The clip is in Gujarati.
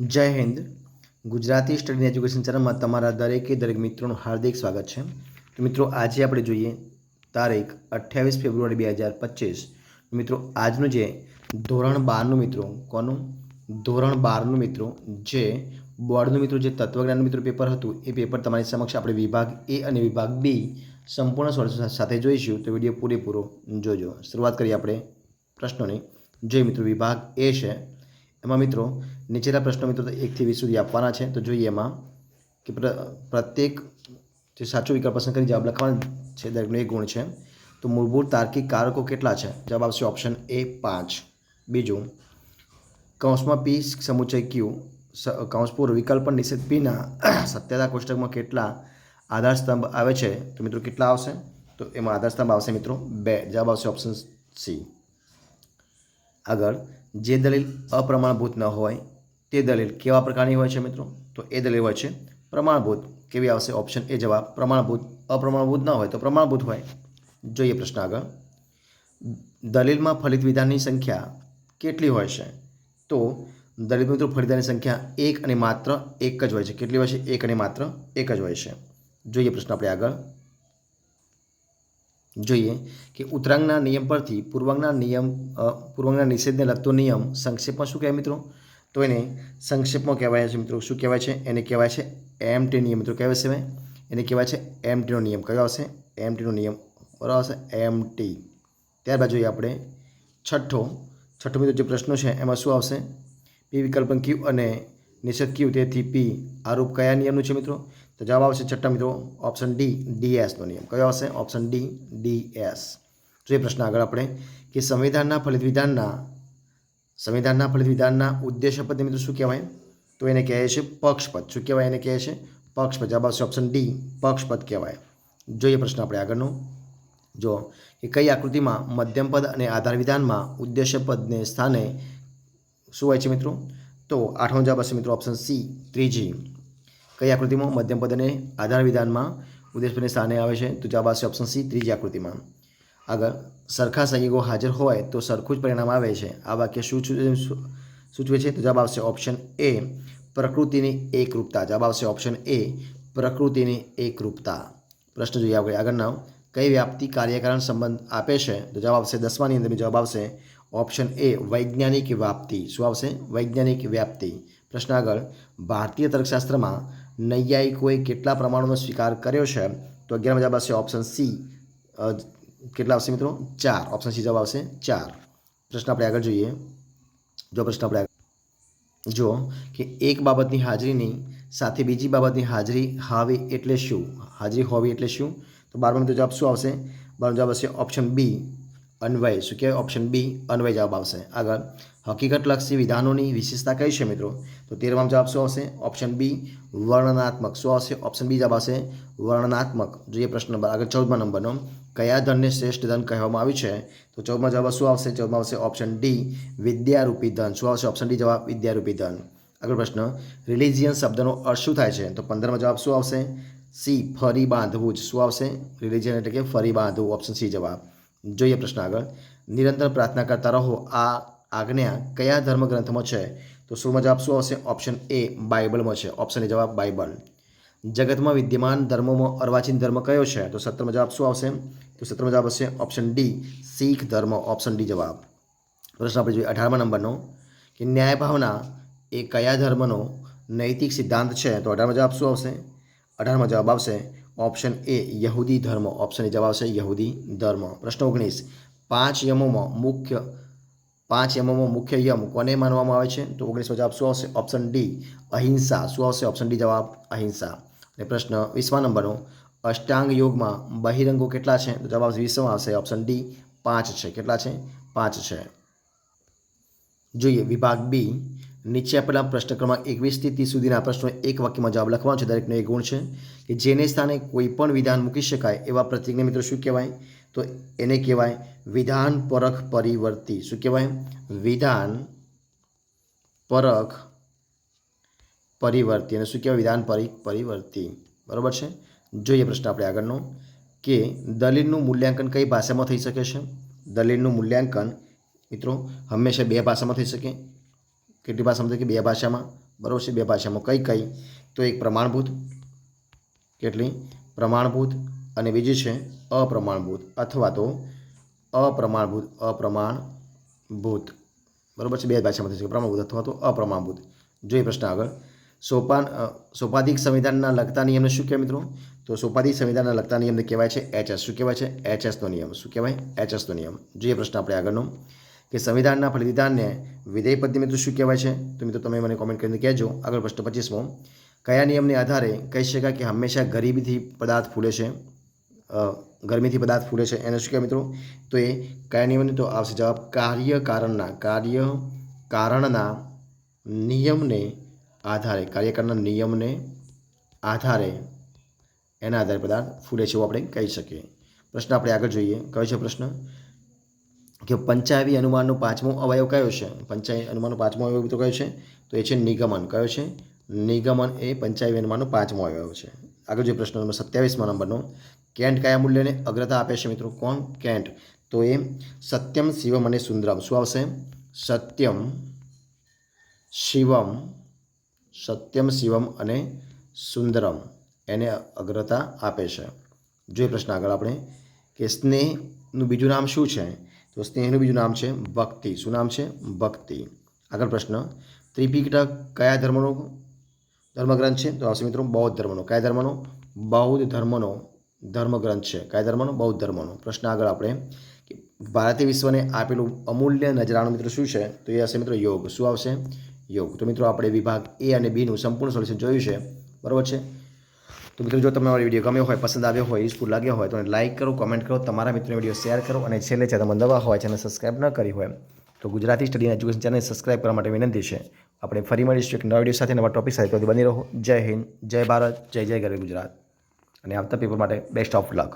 જય હિન્દ. ગુજરાતી સ્ટડી એજ્યુકેશન ચેનલમાં તમારા દરેક મિત્રોનું હાર્દિક સ્વાગત છે. તો મિત્રો, આજે આપણે જોઈએ તારીખ 28 ફેબ્રુઆરી 2025. મિત્રો, આજનું જે ધોરણ 12નું મિત્રો કોનું ધોરણ 12નું મિત્રો જે બોર્ડનું મિત્રો જે તત્વજ્ઞાનનું મિત્રો પેપર હતું એ પેપર તમારી સમક્ષ આપણે વિભાગ એ અને વિભાગ બી સંપૂર્ણ સોલ્યુશન સાથે જોઈશું. તો વિડીયો પૂરેપૂરો જોજો. શરૂઆત કરીએ આપણે પ્રશ્નોની. જે મિત્રો વિભાગ એ છે એમાં મિત્રો નીચેના પ્રશ્નો મિત્રો 1 થી 20 સુધી આપવાના છે. તો જોઈએ એમાં કે પ્રત્યેક જે સાચો વિકલ્પ પસંદ કરી જવાબ લખવાનો છે, દરેકનો 1 ગુણ છે. તો મૂળભૂત તાર્કિક કારકો કેટલા છે? જવાબ આવશે ઓપ્શન એ 5. બીજું, કૌંસમાં પી સમુચય ક્યુ કૌંસપૂર્વ વિકલ્પ નિષેધ પીના સત્યતા કોષ્ટકમાં કેટલા આધાર સ્તંભ આવે છે? તો મિત્રો કેટલા આવશે? તો એમાં આધાર સ્તંભ આવશે મિત્રો 2. જવાબ આવશે ઓપ્શન સી. આગળ, જે દલીલ અપ્રમાણભૂત ન હોય તે દલીલ કેવા પ્રકારની હોય છે મિત્રો? તો એ દલીલ હોય છે પ્રમાણભૂત. કેવી આવશે? ઓપ્શન એ જવાબ પ્રમાણભૂત. અપ્રમાણભૂત ન હોય તો પ્રમાણભૂત હોય. જોઈએ પ્રશ્ન આગળ. દલીલમાં ફલિત વિધાનની સંખ્યા કેટલી હોય છે? તો દલીલ મિત્રો ફલિત વિધાનની સંખ્યા 1 અને માત્ર 1 જ હોય છે. કેટલી હોય છે? 1 અને માત્ર 1 જ હોય છે. જોઈએ પ્રશ્ન આપણે આગળ. જોઈએ કે ઉત્તરાંગના નિયમ પરથી પૂર્વાંગના નિષેધને લગતો નિયમ સંક્ષેપમાં શું કહેવાય મિત્રો? તો એને સંક્ષેપમાં કહેવાય છે મિત્રો. શું કહેવાય છે? એને કહેવાય છે એમટી નિયમ મિત્રો. કહેવાય છે એને કહેવાય છે એમટીનો નિયમ. કયો આવશે? એમટીનો નિયમ. બરાબર આવશે એમટી. ત્યારબાદ જોઈએ આપણે છઠ્ઠો મિત્રો જે પ્રશ્નો છે એમાં શું આવશે? પી વિકલ્પ ક્યુ અને નિષેધ ક્યુ તેથી પી આરૂપ કયા નિયમનું છે મિત્રો? તો જવાબ આવશે છઠ્ઠા મિત્રો ઓપ્શન ડી, ડીએસનો નિયમ. કયો આવશે? Option D, DS. જોઈએ પ્રશ્ન આગળ આપણે કે સંવિધાનના ફલિત વિધાનના ઉદ્દેશ્ય પદને મિત્રો શું કહેવાય? તો એને કહે છે પક્ષપદ. શું કહેવાય? એને કહે છે પક્ષપદ. જવાબ આવશે ઓપ્શન ડી, પક્ષપદ કહેવાય. જોઈએ પ્રશ્ન આપણે આગળનો. જો કે કઈ આકૃતિમાં મધ્યમપદ અને આધાર વિધાનમાં ઉદ્દેશ્ય પદને સ્થાને શું હોય છે મિત્રો? તો 8મો જવાબ હશે મિત્રો ઓપ્શન સી, ત્રીજી. કઈ આકૃતિમાં મધ્યમપદ અને આધાર વિધાનમાં ઉદ્દેશ્ય પદને સ્થાને આવે છે? તો જવાબ આવશે ઓપ્શન સી, ત્રીજી આકૃતિમાં. આગળ, સરખા સંયોગો હાજર હોય તો સરખું જ પરિણામ આવે છે. આ વાક્ય શું સૂચવે છે? તો જવાબ આવશે ઓપ્શન એ, પ્રકૃતિની એકરૂપતા. જવાબ આવશે ઓપ્શન એ, પ્રકૃતિની એકરૂપતા. પ્રશ્ન જોઈએ આપણે આગળના. કઈ વ્યાપ્તિ કાર્યકારણ સંબંધ આપે છે? તો જવાબ આવશે 10માની અંદર જવાબ આવશે ઓપ્શન એ, વૈજ્ઞાનિક વ્યાપ્તિ. શું આવશે? વૈજ્ઞાનિક વ્યાપ્તિ. પ્રશ્ન આગળ, ભારતીય તર્કશાસ્ત્રમાં નૈયાયિકોએ કેટલા પ્રમાણોનો સ્વીકાર કર્યો છે? તો 11મો જવાબ આવશે ઓપ્શન સી. કેટલા આવશે મિત્રો? 4. ઓપ્શન સી જવાબ આવશે 4. પ્રશ્ન આપણે આગળ જોઈએ. પ્રશ્ન આપણે જો કે એક બાબતની હાજરીની સાથે બીજી બાબતની હાજરી હોવી એટલે શું? હાજરી હોવી એટલે શું? તો 12મો મિત્રો જવાબ શું આવશે? 12મો જવાબ આવશે ઓપ્શન બી, અન્વય. શું કહેવાય? ઓપ્શન બી, અન્વય જવાબ આવશે. આગળ, હકીકતલક્ષી વિધાનોની વિશેષતા કઈ છે મિત્રો? તો 13મો જવાબ શું આવશે? ઓપ્શન બી, વર્ણનાત્મક. શું આવશે? ઓપ્શન બી જવાબ આવશે વર્ણનાત્મક. જોઈએ પ્રશ્ન નંબર આગળ 14મા નંબરનો. કયા ધનને શ્રેષ્ઠ ધન કહેવામાં આવ્યું છે? તો 14મા જવાબ શું આવશે? 14મા આવશે ઓપ્શન ડી, વિદ્યારૂપી ધન. શું આવશે? ઓપ્શન ડી જવાબ, વિદ્યારૂપી ધન. આગળ પ્રશ્ન, રિલિજિયન શબ્દનો અર્થ શું થાય છે? તો 15મા જવાબ શું આવશે? સી, ફરી બાંધવું જ. શું આવશે? રિલિજિયન એટલે કે ફરી બાંધવું. ઓપ્શન સી જવાબ. જોઈએ પ્રશ્ન આગળ. નિરંતર પ્રાર્થના કરતા રહો આ આજ્ઞા કયા ધર્મગ્રંથમાં છે? તો 16મા જવાબ શું આવશે? ઓપ્શન એ, બાઇબલમાં છે. ઓપ્શન એ જવાબ, બાઇબલ. જગતમાં વિદ્યમાન ધર્મોમાં અર્વાચીન ધર્મ કયો છે? તો 17મો જવાબ શું આવશે? તો 17મો જવાબ હશે ઓપ્શન ડી, શીખ ધર્મ. ઓપ્શન ડી જવાબ. પ્રશ્ન આપણે જોઈએ 18મા નંબરનો કે ન્યાય ભાવના એ કયા ધર્મનો નૈતિક સિદ્ધાંત છે? તો 18મો જવાબ શું આવશે? 18મો જવાબ આવશે ઓપ્શન એ, યહૂદી ધર્મ. ઓપ્શન એ જવાબ આવશે યહૂદી ધર્મ. પ્રશ્ન 19, 5 યમોમાં મુખ્ય યમ કોને માનવામાં આવે છે? તો 19મો જવાબ શું આવશે? ઓપ્શન ડી, અહિંસા. શું આવશે? ઓપ્શન ડી જવાબ, અહિંસા. અને પ્રશ્ન 20મા નંબરનો, અષ્ટાંગ યોગમાં બહિરંગો કેટલા છે? તો જવાબ 20મો આવશે ઓપ્શન ડી, 5 છે. કેટલા છે? 5 છે. જોઈએ વિભાગ બી. નીચે આપેલા પ્રશ્ન ક્રમાંક 21 થી 30 સુધીના પ્રશ્નો એક વાક્યમાં જવાબ લખવાનો છે. દરેકનો 1 ગુણ છે. કે જેને સ્થાને કોઈ પણ વિધાન મૂકી શકાય એવા પ્રતીકને મિત્રો શું કહેવાય? તો એને કહેવાય વિધાન પરખ પરિવર્તી. શું કહેવાય? વિધાન પરખ પરિવર્તી. અને શું કહેવાય? વિધાન પરિવર્તી. બરાબર છે. જોઈએ પ્રશ્ન આપણે આગળનો કે દલીલનું મૂલ્યાંકન કઈ ભાષામાં થઈ શકે છે? દલીલનું મૂલ્યાંકન મિત્રો હંમેશા 2 ભાષામાં થઈ શકે. કેટલી ભાષામાં? કે 2 ભાષામાં. બરાબર છે. બે ભાષામાં કઈ કઈ? તો એક પ્રમાણભૂત, કેટલી? પ્રમાણભૂત, અને બીજી છે અપ્રમાણભૂત અથવા તો અપ્રમાણભૂત. બરાબર છે. બે ભાષામાં થશે, પ્રમાણભૂત અથવા તો અપ્રમાણભૂત. જોઈએ પ્રશ્ન આગળ. સોપાધિક સંવિધાનના લગતા નિયમને શું કહેવાય મિત્રો? તો સોપાધિક સંવિધાનના લગતા નિયમને કહેવાય છે HS. શું કહેવાય છે? HSનો નિયમ. શું કહેવાય? HSનો નિયમ. જોઈએ પ્રશ્ન આપણે આગળનો કે સંવિધાનના ફલવિધાનને વિધેય પદ્ય મિત્રો શું કહેવાય છે? તો મિત્રો તમે મને કોમેન્ટ કરીને કહેજો. આગળ પ્રશ્ન 25મો. કયા નિયમને આધારે કહી શકાય કે હંમેશા ગરીબીથી પદાર્થ ફૂલે છે? ગરમીથી પદાર્થ ફૂલે છે એને શું કહેવાય મિત્રો? તો એ કયા નિયમને? તો આવશે જવાબ કાર્યકારણના નિયમને આધારે. કાર્યકારણના નિયમને આધારે, એના આધારે પદાર્થ ફૂલે છે એવું આપણે કહી શકીએ. પ્રશ્ન આપણે આગળ જોઈએ. કયો છે પ્રશ્ન? કે પંચાયવી અનુમાનનો પાંચમો અવયવ કયો છે? પંચાયવી અનુમાનનો પાંચમો અવયવ તો કયો છે? તો એ છે નિગમન. કયો છે? નિગમન એ પંચાયવી અનુમાનનો પાંચમો અવયવ છે. આગળ જોઈએ પ્રશ્ન નંબર 27મા નંબરનો. કેન્ટ કયા મૂલ્યને અગ્રતા આપે છે મિત્રો? કોણ? કેન્ટ. તો એ સત્યમ, શિવમ અને સુંદરમ. શું આવશે? સત્યમ, શિવમ અને સુંદરમ એને અગ્રતા આપે છે. જોઈએ પ્રશ્ન આગળ આપણે કે સ્નેહનું બીજું નામ શું છે? તો સ્નેહનું બીજું નામ છે ભક્તિ. શું નામ છે? ભક્તિ. આગળ પ્રશ્ન. ત્રિપિટક કયા ધર્મનો ધર્મગ્રંથ છે? તો આવશે મિત્રો બૌદ્ધ ધર્મનો. કયા ધર્મનો? બૌદ્ધ ધર્મનો ધર્મગ્રંથ છે. કયા ધર્મનો? બૌદ્ધ ધર્મનો. પ્રશ્ન આગળ આપણે કે ભારતીય વિશ્વને આપેલું અમૂલ્ય નજરાણું મિત્રો શું છે? તો એ હશે મિત્રો યોગ. શું આવશે? યોગ. તો મિત્રો આપણે વિભાગ A અને Bનું સંપૂર્ણ સોલ્યુશન જોયું છે. બરાબર છે. તો મિત્રો જો તમને અમારો વિડીયો ગમ્યો હોય, પસંદ આવ્યો હોય, યુઝફુલ લાગ્યો હોય તો લાઇક કરો, કમેન્ટ કરો, તમારા મિત્રોને વિડીયો શેર કરો અને છેલ્લે ચેનલ નવા હોય ચેનલ સબસ્ક્રાઇબ ન કરી હોય તો Gujarati study and education channel subscribe કરવા માટે વિનંતી છે. આપણે ફરી મળીશું એક નવા વિડીયો સાથે, નવા ટોપિક સાથે. બની રહો. જય હિન્દ, જય ભારત, જય જય ગરવી ગુજરાત. અને આવતા પેપર માટે બેસ્ટ ઓફ લક.